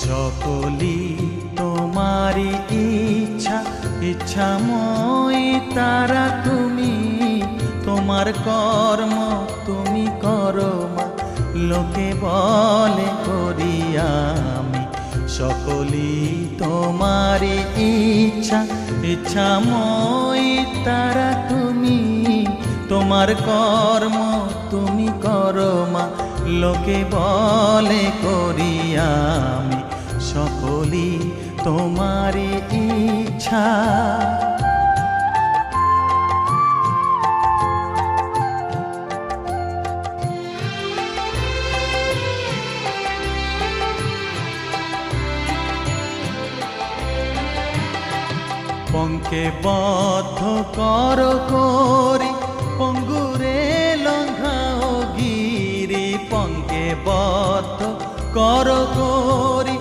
সকলি তোমারি ইচ্ছা, ইচ্ছাময় তারা তুমি। তোমার কর্ম তুমি করো মা, লোকে বলে করি আমি। সকলি তোমারি ইচ্ছা, ইচ্ছাময় তারা তুমি। তোমার কর্ম তুমি করো মা, লোকে বলে করি আমি। সকলি তোমারি ইচ্ছা। পঙ্কে বদ্ধ কর করি, পঙ্গুরে লঙ্ঘাও গিরি। পঙ্কে বদ্ধ কর করি,